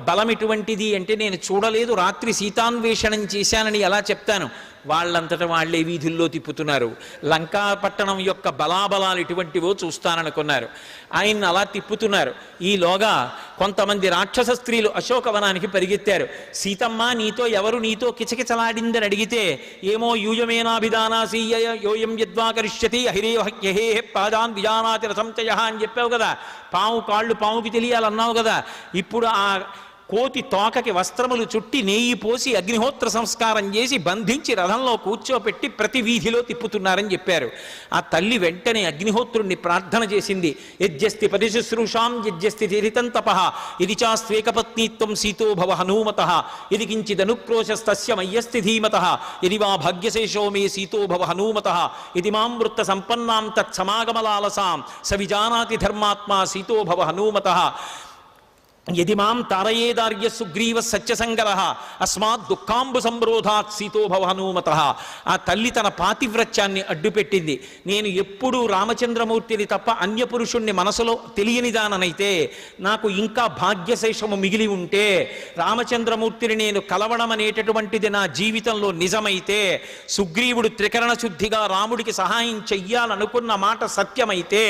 బలం ఎటువంటిది అంటే, నేను చూడలేదు, రాత్రి సీతాన్వేషణం చేశానని ఎలా చెప్తాను? వాళ్ళంతటా వాళ్లే వీధుల్లో తిప్పుతున్నారు. లంకా పట్టణం యొక్క బలాబలాలు ఎటువంటివో చూస్తాననుకున్నారు. ఆయన్ని అలా తిప్పుతున్నారు. ఈలోగా కొంతమంది రాక్షస స్త్రీలు అశోకవనానికి పరిగెత్తారు. సీతమ్మ, నీతో ఎవరు నీతో కిచకిచలాడిందని అడిగితే, ఏమో యూయమేనాభిధానాసీయ యోయం యద్వాకరిష్యతి అహిరేహే పాదాన్ విజానాతి రసంచయ అని చెప్పావు కదా. పాము కాళ్ళు పాముకి తెలియాలన్నావు కదా. ఇప్పుడు ఆ కోతి తోకకి వస్త్రములు చుట్టి నెయ్యి పోసి అగ్నిహోత్ర సంస్కారం చేసి బంధించి రథంలో కూర్చోపెట్టి ప్రతి వీధిలో తిప్పుతున్నారని చెప్పారు. ఆ తల్లి వెంటనే అగ్నిహోత్రుణ్ణి ప్రార్థన చేసింది. యజ్జస్తి పరిశుశ్రూషాం యజ్జస్తి తీరితం తపః ఇది చాస్త్వేకపత్నీత్వం సీతో భవ హనూమతః ఇది కించిదనుక్రోశస్తస్య మయ్యస్తి ధీమతః ఇది వా భాగ్యశేషో మే సీతో భవ హనూమతః ఇది మాం వృత్త సంపన్నాం తత్సమాగమలాలసాం స విజానాతి ధర్మాత్మా సీతో భవ హనూమతః యది మాం తారయేదార్య సుగ్రీవ సత్యసంగరః అస్మాత్ దుఃఖాంబు సంరోధాత్ సీతో భవ హనూమతః. ఆ తల్లి తన పాతివ్రత్యాన్ని అడ్డుపెట్టింది. నేను ఎప్పుడూ రామచంద్రమూర్తిని తప్ప అన్యపురుషుణ్ణి మనసులో తెలియనిదాననైతే, నాకు ఇంకా భాగ్యశేషము మిగిలి ఉంటే, రామచంద్రమూర్తిని నేను కలవడం అనేటటువంటిది నా జీవితంలో నిజమైతే, సుగ్రీవుడు త్రికరణ శుద్ధిగా రాముడికి సహాయం చెయ్యాలనుకున్న మాట సత్యమైతే,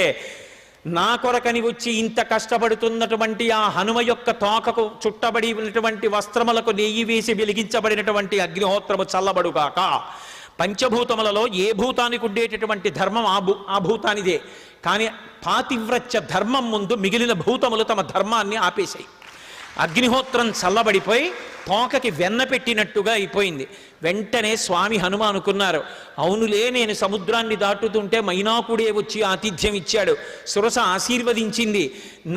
నా కొరకని వచ్చి ఇంత కష్టపడుతున్నటువంటి ఆ హనుమ యొక్క తోకకు చుట్టబడి ఉన్నటువంటి వస్త్రములకు నెయ్యి వేసి వెలిగించబడినటువంటి అగ్నిహోత్రము చల్లబడుగాక. పంచభూతములలో ఏ భూతానికి ఉండేటటువంటి ధర్మం ఆ భూతానిదే. కానీ పాతివ్రత్య ధర్మం ముందు మిగిలిన భూతములు తమ ధర్మాన్ని ఆపేశాయి. అగ్నిహోత్రం చల్లబడిపోయి తోకకి వెన్న పెట్టినట్టుగా అయిపోయింది. వెంటనే స్వామి హనుమ అనుకున్నారు, అవునులే, నేను సముద్రాన్ని దాటుతుంటే మైనాకుడే వచ్చి ఆతిథ్యం ఇచ్చాడు, సురస ఆశీర్వదించింది.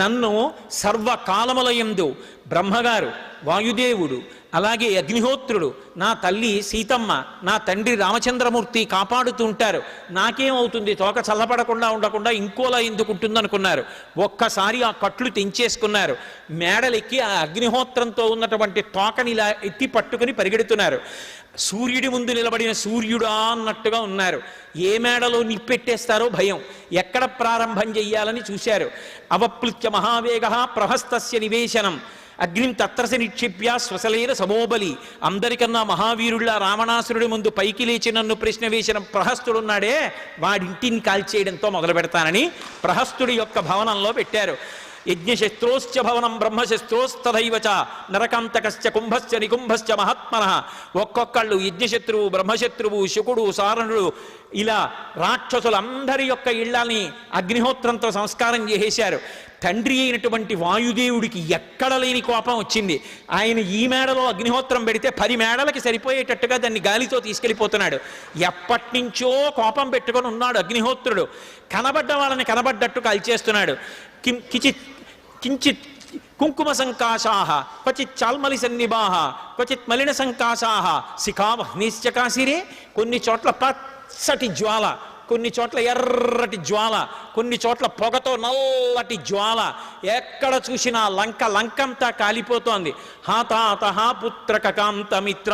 నన్ను సర్వకాలములయందు బ్రహ్మగారు, వాయుదేవుడు, అలాగే అగ్నిహోత్రుడు, నా తల్లి సీతమ్మ, నా తండ్రి రామచంద్రమూర్తి కాపాడుతుంటారు. నాకేమవుతుంది? తోక చల్లపడకుండా ఉండకుండా ఇంకోలా ఎందుకుంటుందనుకున్నారు. ఒక్కసారి ఆ కట్లు తెంచేసుకున్నారు. మేడలెక్కి ఆ అగ్నిహోత్రంతో ఉన్నటువంటి తోకని ఇలా ఎత్తి పట్టుకుని పరిగెడుతున్నారు. సూర్యుడి ముందు నిలబడిన సూర్యుడా అన్నట్టుగా ఉన్నారు. ఏ మేడలో నిప్పెట్టేస్తారో భయం. ఎక్కడ ప్రారంభం చెయ్యాలని చూశారు. అవప్లుత్య మహావేగ ప్రహస్తస్య నివేశనం అగ్నిం తత్రసి నిక్షిప్య శ్వసలేన సమోబలి. అందరికన్నా మహావీరుళ్ళ రావణాసురుడి ముందు పైకి లేచి నన్ను ప్రశ్న వేసిన ప్రహస్తుడున్నాడే, వాడింటిని కాల్చేయడంతో మొదలు పెడతానని ప్రహస్తుడి యొక్క భవనంలో పెట్టారు. యజ్ఞశస్త్రోశ్చ భవనం బ్రహ్మశస్త్రోస్తథైవచ నరకాంతకశ్చ కుంభశ్చ నికుంభశ్చ మహాత్మనః. ఒక్కొక్కళ్ళు యజ్ఞశత్రువు, బ్రహ్మశత్రువు, శుకుడు, సారణుడు, ఇలా రాక్షసులందరి యొక్క ఇళ్ళని అగ్నిహోత్రంతో సంస్కారం చేసేశారు. తండ్రి అయినటువంటి వాయుదేవుడికి ఎక్కడ లేని కోపం వచ్చింది. ఆయన ఈ మేడలో అగ్నిహోత్రం పెడితే 10 మేడలకి సరిపోయేటట్టుగా దాన్ని గాలితో తీసుకెళ్ళిపోతున్నాడు. ఎప్పటి నుంచో కోపం పెట్టుకొని ఉన్నాడు అగ్నిహోత్రుడు. కనబడ్డ వాళ్ళని కనబడ్డట్టు కాల్చేస్తున్నాడు. కించిత్ కుంకుమ సంకాశాః క్వచిత్ చాల్మలి సన్నిభాః క్వచిత్ మలిన సంకాశాః శిఖావహ్నిశ్చకాశిరే. కొన్ని చోట్ల పచ్చటి జ్వాల, కొన్ని చోట్ల ఎర్రటి జ్వాల, కొన్ని చోట్ల పొగతో నల్లటి జ్వాల. ఎక్కడ చూసినా లంకంతా కాలిపోతోంది. హాతాత పుత్రకాంతమిత్ర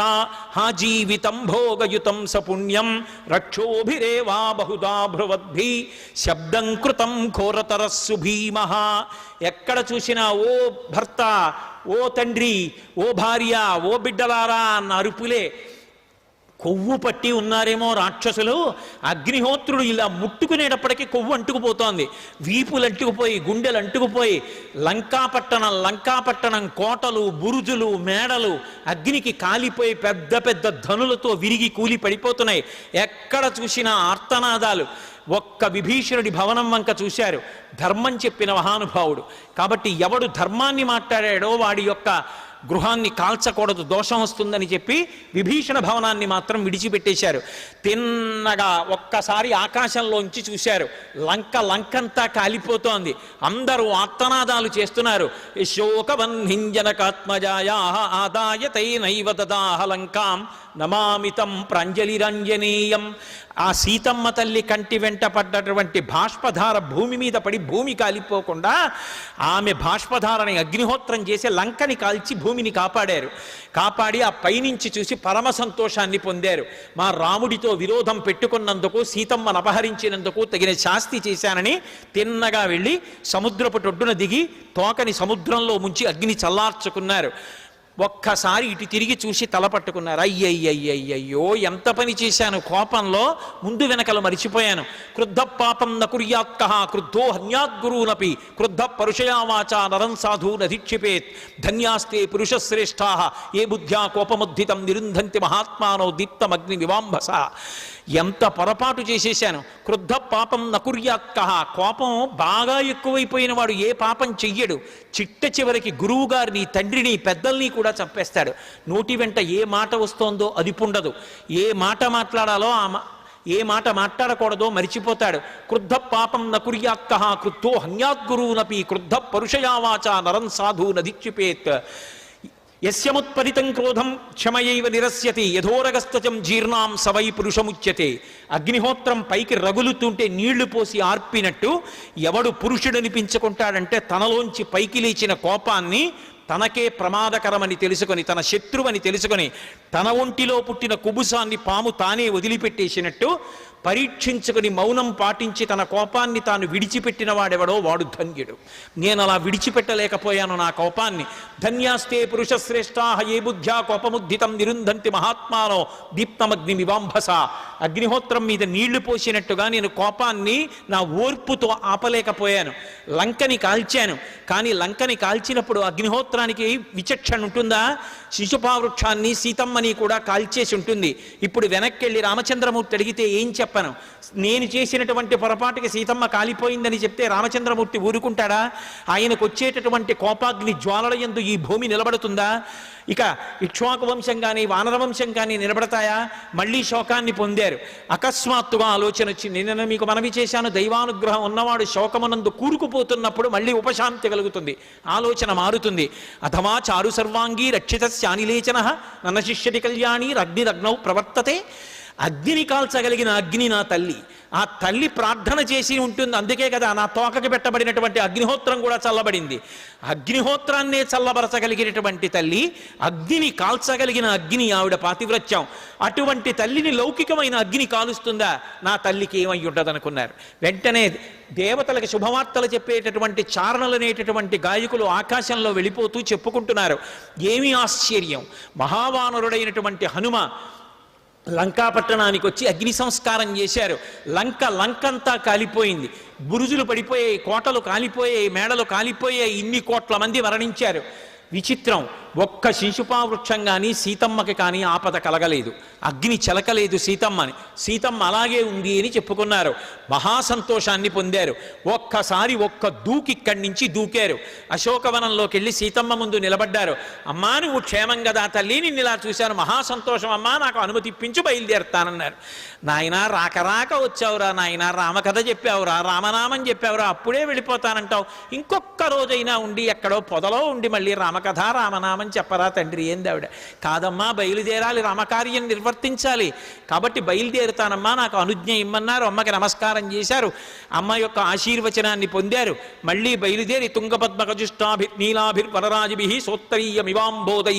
హా జీవితం భోగయుతం సపుణ్యం రక్షోభిరేవా బహుదా భ్రువద్భి శబ్దం కృతం ఘోరతరస్సు భీమః. ఎక్కడ చూసినా ఓ భర్త, ఓ తండ్రి, ఓ భార్య, ఓ బిడ్డలారా అన్న అరుపులే. కొవ్వు పట్టి ఉన్నారేమో రాక్షసులు. అగ్నిహోత్రుడు ఇలా ముట్టుకునేటప్పటికీ కొవ్వు అంటుకుపోతోంది. వీపులు అంటుకుపోయి, గుండెలు అంటుకుపోయి, లంకాపట్టణం కోటలు, బురుజులు, మేడలు అగ్నికి కాలిపోయి పెద్ద పెద్ద ధనులతో విరిగి కూలి పడిపోతున్నాయి. ఎక్కడ చూసినా ఆర్తనాదాలు. ఒక్క విభీషణుడి భవనం వంక చూశారు. ధర్మం చెప్పిన మహానుభావుడు కాబట్టి ఎవడు ధర్మాన్ని మాట్లాడాడో వాడి యొక్క గృహాన్ని కాల్చకూడదు, దోషం వస్తుందని చెప్పి విభీషణ భవనాన్ని మాత్రం విడిచిపెట్టేశారు. తిన్నగా ఒక్కసారి ఆకాశంలోంచి చూశారు. లంకంతా కాలిపోతోంది. అందరూ ఆర్తనాదాలు చేస్తున్నారు. శోకవన్హింజనకాత్మజాయా ఆదాయ తైనైవ దదాహ లంకాం నమామితం ప్రాంజలిరంజనీయం. ఆ సీతమ్మ తల్లి కంటి వెంట పడ్డటువంటి బాష్పధార భూమి మీద పడి భూమి కాలిపోకుండా ఆమె బాష్పధారని అగ్నిహోత్రం చేసి లంకని కాల్చి భూమి భూమిని కాపాడి ఆ పైనుంచి చూసి పరమ సంతోషాన్ని పొందారు. మా రాముడితో విరోధం పెట్టుకున్నందుకు, సీతమ్మను అపహరించినందుకు తగిన శాస్తి చేశానని తిన్నగా వెళ్ళి సముద్రపు టొడ్డున దిగి తోకని సముద్రంలో ముంచి అగ్ని చల్లార్చుకున్నారు. ఒక్కసారి ఇటు తిరిగి చూసి తల పట్టుకున్నారు. అయ్యయ్యయ్యయ్యో, ఎంత పని చేశాను, కోపంలో ముందు వెనకలు మరిచిపోయాను. క్రుద్ధ పాపం నకుర్యాత్కః క్రుద్ధో హన్యాద్గురూనపి క్రుద్ధ పరుషయావాచా నరం సాధు నధిక్షిపేత్ ధన్యాస్తే పురుషశ్రేష్ఠాః ఏ బుద్ధ్యా కోపముద్ధితం నిరుంధంతి మహాత్మానో దీప్తమగ్ని వివాంభస. ఎంత పొరపాటు చేసేశాను. క్రుద్ధ పాపం నకుర్యాత్కః, కోపం బాగా ఎక్కువైపోయిన వాడు ఏ పాపం చెయ్యడు. చిట్ట చివరికి గురువు గారిని, తండ్రిని, పెద్దల్ని కూడా చంపేస్తాడు. నోటి వెంట ఏ మాట వస్తోందో అదుపుండదు. ఏ మాట మాట్లాడాలో ఏ మాట మాట్లాడకూడదో మరిచిపోతాడు. క్రుద్ధ పాపం నకుర్యాత్కః క్రుద్ధో హన్యాద్గురూనపి క్రుద్ధ పరుషయావాచా నరం సాధు నధిక్షిపేత్ యస్యముత్పరితం క్రోధం క్షమయైవ నిరస్యతి యథోరగస్తజం జీర్ణాం సవై పురుషముచ్యతే. అగ్నిహోత్రం పైకి రగులుతుంటే నీళ్లు పోసి ఆర్పినట్టు ఎవడు పురుషుడనిపించుకుంటాడంటే తనలోంచి పైకి లేచిన కోపాన్ని తనకే ప్రమాదకరమని తెలుసుకొని, తన శత్రువని తెలుసుకొని, తన ఒంటిలో పుట్టిన కుబుసాన్ని పాము తానే వదిలిపెట్టేసినట్టు పరీక్షించుకుని మౌనం పాటించి తన కోపాన్ని తాను విడిచిపెట్టిన వాడెవడో వాడు ధన్యుడు. నేను అలా విడిచిపెట్టలేకపోయాను నా కోపాన్ని. ధన్యాస్తే పురుషశ్రేష్ఠాః ఏ బుద్ధ్యా కోపముద్ధితం నిరుంధంతి మహాత్మానో దీప్తమగ్ని వివాంభస. అగ్నిహోత్రం మీద నీళ్లు పోసినట్టుగా నేను కోపాన్ని నా ఓర్పుతో ఆపలేకపోయాను. లంకని కాల్చాను. కానీ లంకని కాల్చినప్పుడు అగ్నిహోత్రానికి విచక్షణ ఉంటుందా? శిశుపావృక్షాన్ని, సీతమ్మని కూడా కాల్చేసి ఉంటుంది. ఇప్పుడు వెనక్కెళ్ళి రామచంద్రమూర్తి అడిగితే ఏం చెప్పను? నేను చేసినటువంటి పొరపాటుకి సీతమ్మ కాలిపోయిందని చెప్తే రామచంద్రమూర్తి ఊరుకుంటాడా? ఆయనకు వచ్చేటటువంటి కోపాగ్ని జ్వాలల యందు ఈ భూమి నిలబడుతుందా? ఇక ఇక్ష్వాకు వంశం కానీ వానర వంశం కానీ నిలబడతాయా? మళ్ళీ శోకాన్ని పొందారు. అకస్మాత్తుగా ఆలోచన వచ్చింది. నేను మీకు మనవి చేశాను, దైవానుగ్రహం ఉన్నవాడు శోకమునందు కూరుకుపోతున్నప్పుడు మళ్ళీ ఉపశాంతి కలుగుతుంది, ఆలోచన మారుతుంది. అథవా చారు సర్వాంగీ రక్షిత శానిలేచన నన్న శిష్యతి కళ్యాణి రగ్నిరగ్నౌ ప్రవర్తతే. అగ్నిని కాల్చగలిగిన అగ్ని నా తల్లి. ఆ తల్లి ప్రార్థన చేసి ఉంటుంది. అందుకే కదా నా తోకకి పెట్టబడినటువంటి అగ్నిహోత్రం కూడా చల్లబడింది. అగ్నిహోత్రాన్నే చల్లబరచగలిగినటువంటి తల్లి, అగ్నిని కాల్చగలిగిన అగ్ని ఆవిడ పాతివ్రత్యం. అటువంటి తల్లిని లౌకికమైన అగ్ని కాలుస్తుందా? నా తల్లికి ఏమై ఉండదనుకున్నారు. వెంటనే దేవతలకు శుభవార్తలు చెప్పేటటువంటి చారణలు అనేటటువంటి గాయకులు ఆకాశంలో వెళ్ళిపోతూ చెప్పుకుంటున్నారు. ఏమీ ఆశ్చర్యం! మహావానరుడైనటువంటి హనుమ లంకాపట్టణానికి వచ్చి అగ్ని సంస్కారం చేశారు. లంకంతా కాలిపోయింది. బురుజులు పడిపోయాయి, కోటలు కాలిపోయాయి, మేడలు కాలిపోయాయి. ఇన్ని కోట్ల మంది మరణించారు. విచిత్రం, ఒక్క శిశుపావృక్షం కానీ సీతమ్మకి కానీ ఆపద కలగలేదు. అగ్ని చెలకలేదు సీతమ్మని. సీతమ్మ అలాగే ఉంది అని చెప్పుకున్నారు. మహాసంతోషాన్ని పొందారు. ఒక్కసారి దూకిక్కడి నుంచి దూకారు. అశోకవనంలోకి వెళ్ళి సీతమ్మ ముందు నిలబడ్డారు. అమ్మా, నువ్వు క్షేమం కదా తల్లి, నిన్ను ఇలా చూశాను, మహాసంతోషం అమ్మా, నాకు అనుమతి ఇప్పించు, బయలుదేరుతానన్నారు. నాయనా, రాక వచ్చావురా నాయనా, రామకథ చెప్పావురా, రామనామం చెప్పావురా, అప్పుడే వెళ్ళిపోతానంటావు. ఇంకొక్క రోజైనా ఉండి ఎక్కడో పొదలో ఉండి మళ్ళీ రామకథ రామనామం చెప్పరా తండ్రి? ఏంది ఆవిడ? కాదమ్మా, బయలుదేరాలి, రామకార్యం నిర్వర్తించాలి, కాబట్టి బయలుదేరుతానమ్మా, నాకు అనుజ్ఞ ఇమ్మన్నారు. అమ్మకి నమస్కారం చేశారు. అమ్మ యొక్క ఆశీర్వచనాన్ని పొందారు. మళ్ళీ బయలుదేరి తుంగపద్మకజుష్టాభిర్ నీలాభిర్ వనరాజిభి సోత్తరీయమివాంబోధై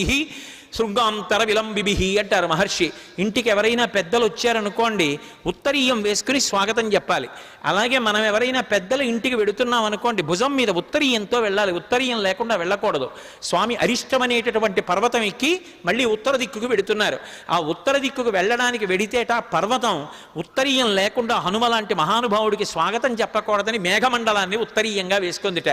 శృంగాంతర విలంబిభి అంటారు మహర్షి. ఇంటికి ఎవరైనా పెద్దలు వచ్చారనుకోండి, ఉత్తరీయం వేసుకుని స్వాగతం చెప్పాలి. అలాగే మనం ఎవరైనా పెద్దల ఇంటికి వెడుతున్నాం అనుకోండి, భుజం మీద ఉత్తరీయంతో వెళ్ళాలి, ఉత్తరీయం లేకుండా వెళ్ళకూడదు. స్వామి అరిష్టం అనేటటువంటి పర్వతం ఎక్కి మళ్ళీ ఉత్తర దిక్కుకు వెడుతున్నారు. ఆ ఉత్తర దిక్కుకు వెళ్ళడానికి వెడితేట పర్వతం ఉత్తరీయం లేకుండా హనుమ లాంటి మహానుభావుడికి స్వాగతం చెప్పకూడదని మేఘమండలాన్ని ఉత్తరీయంగా వేసుకుందిట.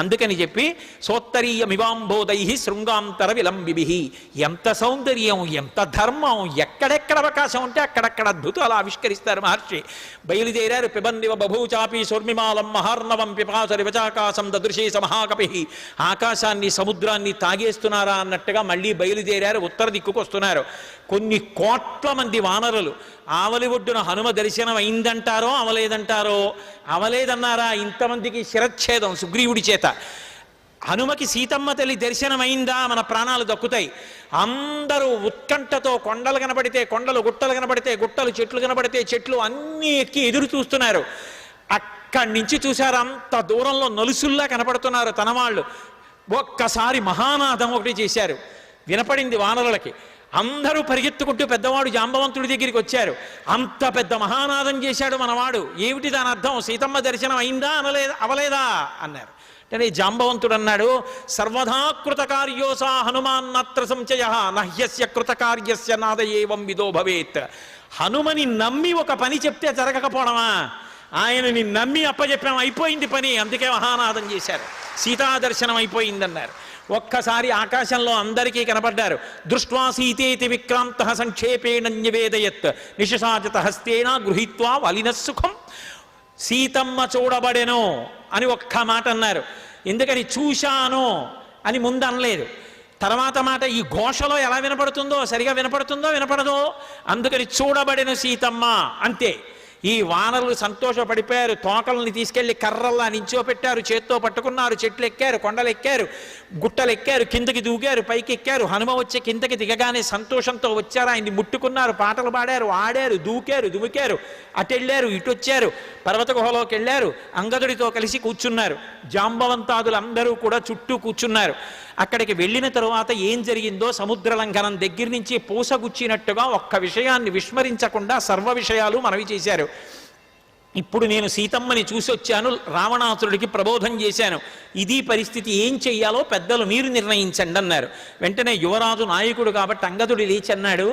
అందుకని చెప్పి సోత్తరీయమివాంబోధై శృంగాంతర విలంబిభి. ఎంత సౌందర్యం, ఎంత ధర్మం! ఎక్కడెక్కడ అవకాశం ఉంటే అక్కడక్కడ అద్భుతాలు ఆవిష్కరిస్తారు మహర్షి. బయలుదేరారు. పిబందివ బభూచాపి సోర్మిమాలం మహార్ణవం పిపాసరి వచాకాశం దదృశే సమహాకపి. ఆకాశాన్ని సముద్రాన్ని తాగేస్తున్నారా అన్నట్టుగా మళ్ళీ బయలుదేరారు. ఉత్తర దిక్కుకు వస్తున్నారు. కొన్ని కోట్ల మంది వానరులు. ఆవలి ఒడ్డున హనుమ దర్శనం అయిందంటారో అవలేదంటారో. అవలేదన్నారా? ఇంతమందికి శిరచ్ఛేదం సుగ్రీవుడి చేత. హనుమకి సీతమ్మ తల్లి దర్శనమైందా, మన ప్రాణాలు దక్కుతాయి. అందరూ ఉత్కంఠతో, కొండలు కనబడితే కొండలు, గుట్టలు కనబడితే గుట్టలు, చెట్లు కనబడితే చెట్లు అన్నీ ఎక్కి ఎదురు చూస్తున్నారు. అక్కడి నుంచి చూశారు, అంత దూరంలో నలుసుల్లా కనపడుతున్నారు తన వాళ్ళు. ఒక్కసారి మహానాదం ఒకటి చేశారు, వినపడింది వానరులకి. అందరూ పరిగెత్తుకుంటూ పెద్దవాడు జాంబవంతుడి దగ్గరికి వచ్చారు. అంత పెద్ద మహానాదం చేశాడు మనవాడు, ఏమిటి దాని అర్థం? సీతమ్మ దర్శనం అయిందా అవలేదా అన్నారు. అంటే జాంబవంతుడు అన్నాడు, సర్వదా కృతకార్యోసా హనుమాన్నత్ర సంశయ నహ్యస్య కృతకార్యస్య నాద ఏవం విదో భవేత్. హనుమని నమ్మి ఒక పని చెప్తే జరగకపోవడమా? ఆయనని నమ్మి అప్పచెప్పాం, అయిపోయింది పని, అందుకే మహానాదం చేశారు, సీతా దర్శనం అయిపోయిందన్నారు. ఒక్కసారి ఆకాశంలో అందరికీ కనపడ్డారు. దృష్ట్వా సీతేతి విక్రాంత సంక్షేపేణ న్యవేదయత్ నిశశాచత హస్తేన గృహీత్వా వలిన సుఖం. సీతమ్మ చూడబడెను అని ఒక్క మాట అన్నారు. ఎందుకని? చూశాను అని ముందు అనలేదు. తర్వాత మాట ఈ ఘోషలో ఎలా వినపడుతుందో, సరిగా వినపడుతుందో వినపడదో, అందుకని చూడబడెను సీతమ్మ అంతే. ఈ వానరులు సంతోషపడిపోయారు. తోకల్ని తీసుకెళ్లి కర్రల్లా నించోపెట్టారు, చేత్తో పట్టుకున్నారు, చెట్లు ఎక్కారు, కొండలు ఎక్కారు, గుట్టలు ఎక్కారు, కిందకి దూకారు, పైకి ఎక్కారు. హనుమ వచ్చి కిందకి దిగగానే సంతోషంతో వచ్చారు, ఆయన్ని ముట్టుకున్నారు, పాటలు పాడారు, ఆడారు, దూకారు, దుమికారు, అటెళ్ళారు, ఇటొచ్చారు, పర్వత గుహలోకి వెళ్ళారు, అంగదుడితో కలిసి కూర్చున్నారు. జాంబవంతాదులందరూ కూడా చుట్టూ కూర్చున్నారు. అక్కడికి వెళ్ళిన తరువాత ఏం జరిగిందో సముద్ర లంఘనం దగ్గర నుంచి పూసగుచ్చినట్టుగా ఒక్క విషయాన్ని విస్మరించకుండా సర్వ విషయాలు మనవి చేశారు. ఇప్పుడు నేను సీతమ్మని చూసి వచ్చాను, రావణాసురుడికి ప్రబోధం చేశాను, ఇది పరిస్థితి, ఏం చెయ్యాలో పెద్దలు మీరు నిర్ణయించండి అన్నారు. వెంటనే యువరాజు నాయకుడు కాబట్టి అంగదుడు లేచి అన్నాడు,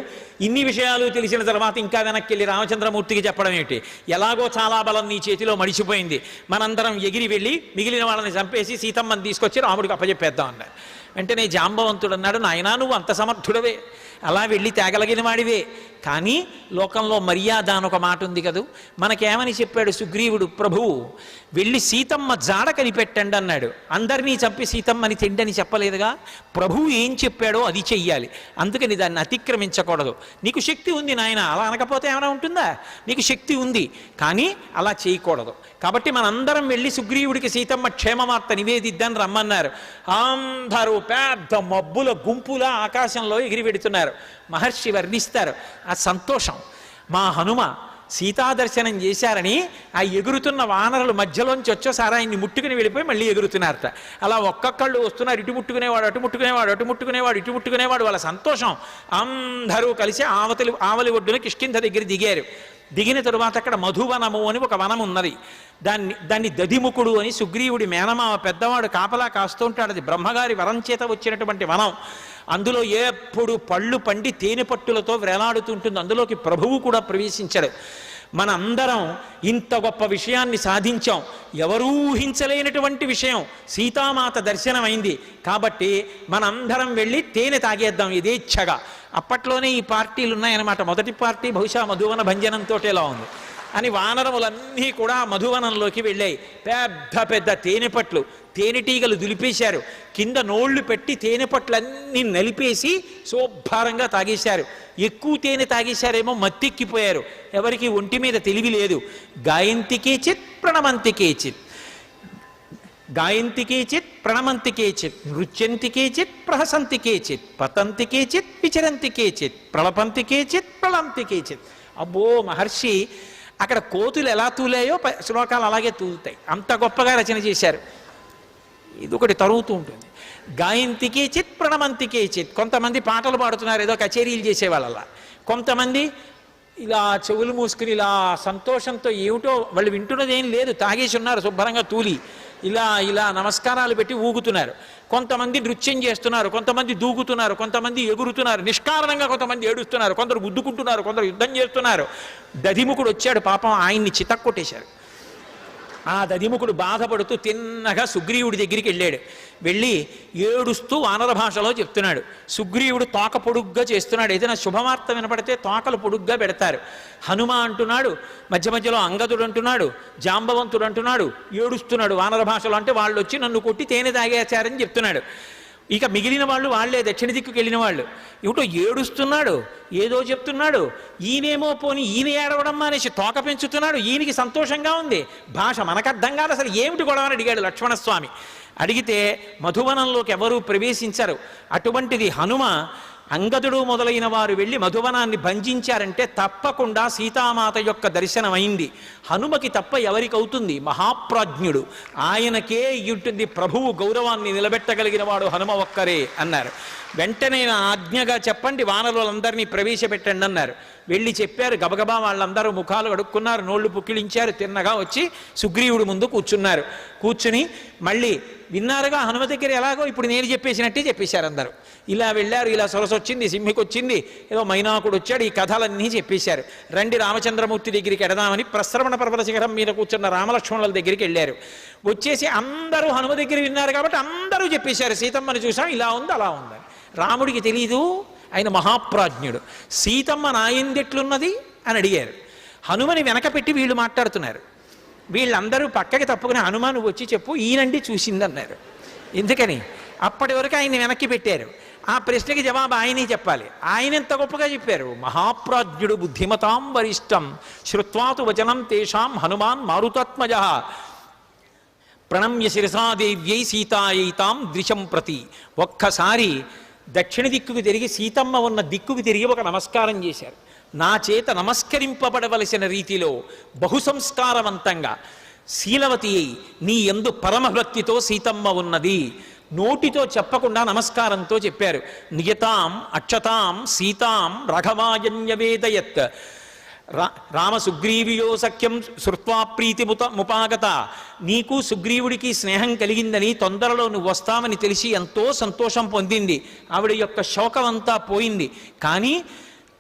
ఇన్ని విషయాలు తెలిసిన తర్వాత ఇంకా వెనక్కి వెళ్ళి రామచంద్రమూర్తికి చెప్పడం ఏంటి? ఎలాగో చాలా బలం నీ చేతిలో మడిచిపోయింది, మనందరం ఎగిరి వెళ్ళి మిగిలిన వాళ్ళని చంపేసి సీతమ్మని తీసుకొచ్చి రాముడికి అప్పచెప్పేద్దాం అన్నారు. వెంటనే జాంబవంతుడు అన్నాడు, నాయనా నువ్వు అంత సమర్థుడవే, అలా వెళ్ళి తేగలిగిన వాడివే, కానీ లోకంలో మర్యాద అని ఒక మాట ఉంది కదూ. మనకేమని చెప్పాడు సుగ్రీవుడు? ప్రభువు వెళ్ళి సీతమ్మ జాడ కనిపెట్టండి అన్నాడు. అందరినీ చంపి సీతమ్మని తిండని చెప్పలేదుగా. ప్రభువు ఏం చెప్పాడో అది చెయ్యాలి, అందుకని దాన్ని అతిక్రమించకూడదు. నీకు శక్తి ఉంది నాయన, అలా అనకపోతే ఏమైనా ఉంటుందా? నీకు శక్తి ఉంది, కానీ అలా చేయకూడదు. కాబట్టి మనందరం వెళ్ళి సుగ్రీవుడికి సీతమ్మ క్షేమవార్త నివేదిద్దని రమ్మన్నారు. అందరూ పెద్ద మబ్బుల గుంపులా ఆకాశంలో ఎగిరి పెడుతున్నారు. మహర్షి వర్ణిస్తారు ఆ సంతోషం. మా హనుమ సీతాదర్శనం చేశారని ఆ ఎగురుతున్న వానరులు మధ్యలోంచి వచ్చేసారి ఆయన్ని ముట్టుకుని వెళ్ళిపోయి మళ్ళీ ఎగురుతున్నారట. అలా ఒక్కొక్కళ్ళు వస్తున్నారు, ఇటు ముట్టుకునేవాడు, అటు ముట్టుకునేవాడు, అటు ముట్టుకునేవాడు, ఇటు ముట్టుకునేవాడు. వాళ్ళ సంతోషం. అందరూ కలిసి ఆవలి ఒడ్డున కిష్కింధ దగ్గర దిగారు. దిగిన తరువాత అక్కడ మధువనము అని ఒక వనం ఉన్నది. దాన్ని దధిముఖుడు అని సుగ్రీవుడి మేనమామ పెద్దవాడు కాపలా కాస్తుంటాడు. అది బ్రహ్మగారి వరం చేత వచ్చినటువంటి వనం. అందులో ఎప్పుడు పళ్ళు పండి తేనె పట్టులతో వేలాడుతుంటుంది. అందులోకి ప్రభువు కూడా ప్రవేశించాడు. మనందరం ఇంత గొప్ప విషయాన్ని సాధించాం. ఎవరూ ఊహించలేనటువంటి విషయం, సీతామాత దర్శనమైంది. కాబట్టి మనందరం వెళ్ళి తేనె తాగేద్దాం యథేచ్ఛగా. అప్పట్లోనే ఈ పార్టీలు ఉన్నాయన్నమాట. మొదటి పార్టీ బహుశా మధువన భంజనంతో ఎలా ఉంది అని వానరములన్నీ కూడా మధువనంలోకి వెళ్ళాయి. పెద్ద పెద్ద తేనెపట్లు, తేనెటీగలు దులిపేశారు. కింద నోళ్లు పెట్టి తేనెపట్లన్నీ నలిపేసి శోభారంగా తాగేశారు. ఎక్కువ తేనె తాగేశారేమో మత్తెక్కిపోయారు. ఎవరికి ఒంటి మీద తెలివి లేదు. గాయంతికేచిత్ ప్రణమంతికేచిత్, గాయంతికేచిత్ ప్రణమంతికేచిత్, నృత్యంతికేచిత్ ప్రహసంతికేచిత్, పతంతికేచిత్ విచరంతికేచిత్, ప్రళపంతికేచిత్ ప్రళంతికేచిత్. అబ్బో మహర్షి అక్కడ కోతులు ఎలా తూలాయో శ్లోకాలు అలాగే తూలుతాయి. అంత గొప్పగా రచన చేశారు. ఇది ఒకటి తరుగుతూ ఉంటుంది. గాయంతికే చిత్ ప్రణమంతికే చిత్. కొంతమంది పాటలు పాడుతున్నారు, ఏదో కచేరీలు చేసేవాళ్ళ. కొంతమంది ఇలా చెవులు మూసుకుని ఇలా సంతోషంతో ఏమిటో వాళ్ళు వింటున్నది ఏం లేదు, తాగేసి ఉన్నారు శుభ్రంగా తూలి ఇలా ఇలా నమస్కారాలు పెట్టి ఊగుతున్నారు. కొంతమంది నృత్యం చేస్తున్నారు, కొంతమంది దూకుతున్నారు, కొంతమంది ఎగురుతున్నారు, నిష్కారణంగా కొంతమంది ఏడుస్తున్నారు, కొందరు గుద్దుకుంటున్నారు, కొందరు యుద్ధం చేస్తున్నారు. దధిముఖుడు వచ్చాడు, పాపం ఆయన్ని చితక్కొట్టేశారు. ఆ దధిముఖుడు బాధపడుతూ తిన్నగా సుగ్రీవుడి దగ్గరికి వెళ్ళాడు. వెళ్ళి ఏడుస్తూ వానర భాషలో చెప్తున్నాడు. సుగ్రీవుడు తోక పొడుగ్గా చేస్తున్నాడు. ఏదైనా శుభవార్త వినపడితే తోకలు పొడుగ్గా పెడతారు. హనుమ అంటున్నాడు, మధ్య మధ్యలో అంగదుడు అంటున్నాడు, జాంబవంతుడు అంటున్నాడు, ఏడుస్తున్నాడు వానర భాషలో. అంటే వాళ్ళు వచ్చి నన్ను కొట్టి తేనె తాగేశారని చెప్తున్నాడు. ఇక మిగిలిన వాళ్ళు వాళ్లే దక్షిణ దిక్కుకు వెళ్ళిన వాళ్ళు. ఏమిటో ఏడుస్తున్నాడు, ఏదో చెప్తున్నాడు. ఈయనేమో పోని ఈయన ఏడవడం అనేసి తోక పెంచుతున్నాడు. ఈయనకి సంతోషంగా ఉంది. భాష మనకు అర్థం కాదు. అసలు ఏమిటి గొడవ అని అడిగాడు లక్ష్మణస్వామి. అడిగితే మధువనంలోకి ఎవరూ ప్రవేశించరు. అటువంటిది హనుమ అంగదుడు మొదలైన వారు వెళ్ళి మధువనాన్ని భంజించారంటే తప్పకుండా సీతామాత యొక్క దర్శనమైంది. హనుమకి తప్ప ఎవరికి అవుతుంది? మహాప్రాజ్ఞుడు, ఆయనకే ఉంటుంది ప్రభువు గౌరవాన్ని నిలబెట్టగలిగిన వాడు హనుమ ఒక్కరే అన్నారు. వెంటనే ఆజ్ఞగా చెప్పండి, వానరులందరినీ ప్రవేశపెట్టండి అన్నారు. వెళ్ళి చెప్పారు. గబగబా వాళ్ళందరూ ముఖాలు కడుక్కున్నారు, నోళ్లు పుక్కిలించారు, తిన్నగా వచ్చి సుగ్రీవుడి ముందు కూర్చున్నారు. కూర్చుని మళ్ళీ విన్నారుగా హనుమ దగ్గర ఎలాగో ఇప్పుడు నేను చెప్పేసినట్టే చెప్పేశారు అందరూ. ఇలా వెళ్ళారు, ఇలా సొరసొచ్చింది, సింహికొచ్చింది, ఏదో మైనాకుడు వచ్చాడు, ఈ కథలన్నీ చెప్పేశారు. రండి రామచంద్రమూర్తి దగ్గరికి ఎడదామని ప్రశ్రవణ పర్వత శిఖరం మీద కూర్చున్న రామలక్ష్మణుల దగ్గరికి వెళ్ళారు. వచ్చేసి అందరూ హనుమ దగ్గర విన్నారు కాబట్టి అందరూ చెప్పేశారు. సీతమ్మని చూసాం, ఇలా ఉంది అలా ఉందని. రాముడికి తెలీదు, ఆయన మహాప్రాజ్ఞుడు. సీతమ్మ నాయందెట్లున్నది అని అడిగారు. హనుమని వెనక పెట్టి వీళ్ళు మాట్లాడుతున్నారు. వీళ్ళందరూ పక్కకి తప్పుకుని హనుమ నువ్వు వచ్చి చెప్పు, ఈయనండి చూసిందన్నారు. ఎందుకని? అప్పటి వరకు ఆయన్ని వెనక్కి పెట్టారు. ఆ ప్రశ్నకి జవాబు ఆయనే చెప్పాలి. ఆయన ఎంత గొప్పగా చెప్పారు. మహాప్రాజ్ఞుడు బుద్ధిమతాం వరిష్టం శ్రుత్వాతు వచనం తేషాం హనుమాన్ మారుతాత్మజ ప్రణమ్య శిరసాదేవ్యై సీతాయైతాం ద్విషం ప్రతి. ఒక్కసారి దక్షిణ దిక్కుకు తిరిగి సీతమ్మ ఉన్న దిక్కుకు తిరిగి ఒక నమస్కారం చేశారు. నా చేత నమస్కరింపబడవలసిన రీతిలో బహుసంస్కారవంతంగా శీలవతి అయి నీ యందు పరమభక్తితో సీతమ్మ ఉన్నది. నోటితో చెప్పకుండా నమస్కారంతో చెప్పారు. నియతాం అక్షతాం సీతాం రాఘవాయన్యవేదయత్ రామ సుగ్రీవియో సఖ్యం శృత్వా ప్రీతి ముపాగత. నీకు సుగ్రీవుడికి స్నేహం కలిగిందని, తొందరలో నువ్వు వస్తామని తెలిసి ఎంతో సంతోషం పొందింది. ఆవిడ యొక్క శోకం అంతా పోయింది. కానీ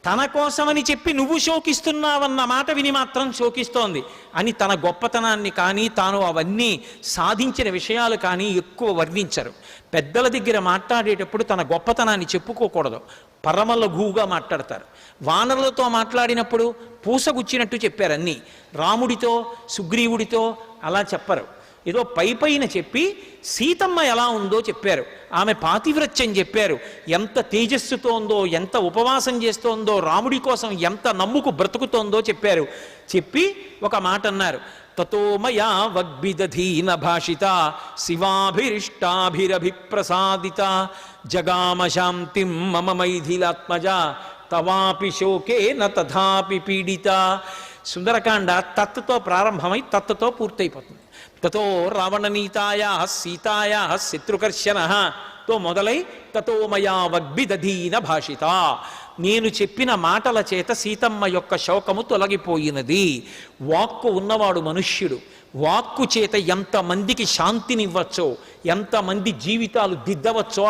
తన కోసమని చెప్పి నువ్వు శోకిస్తున్నావన్న మాట విని మాత్రం శోకిస్తోంది అని తన గొప్పతనాన్ని కానీ తాను అవన్నీ సాధించిన విషయాలు కానీ ఎక్కువ వర్ణించరు. పెద్దల దగ్గర మాట్లాడేటప్పుడు తన గొప్పతనాన్ని చెప్పుకోకూడదు, పరమలఘువుగా మాట్లాడతారు. వానరులతో మాట్లాడినప్పుడు పూసగుచ్చినట్టు చెప్పారు అన్నీ. రాముడితో సుగ్రీవుడితో అలా చెప్పరు. ఏదో పైన చెప్పి సీతమ్మ ఎలా ఉందో చెప్పారు. ఆమె పాతివ్రత్యం చెప్పారు. ఎంత తేజస్సుతో ఉందో, ఎంత ఉపవాసం చేస్తోందో, రాముడి కోసం ఎంత నమ్ముకు బ్రతుకుతోందో చెప్పారు. చెప్పి ఒక మాట అన్నారు. తతో మయా వగ్బిదధీన భాషిత శివాభిరిష్టాభిరభిప్రసాదిత జగామ శాంతిం మమ మైథిలాత్మజ తవాపి శోకే న తథాపి పీడిత. సుందరకాండ తత్తుతో ప్రారంభమై తత్తుతో పూర్తయిపోతుంది. తతో రావణనీతాయా సీతాయా శత్రుకర్షణ తో మొదలై తతో మయా వగ్బిదధీన భాషిత. నేను చెప్పిన మాటల చేత సీతమ్మ యొక్క శోకము తొలగిపోయినది. వాక్కు ఉన్నవాడు మనుష్యుడు. వాక్కు చేత ఎంతమందికి శాంతినివ్వచ్చో, ఎంతమంది జీవితాలు దిద్దవచ్చో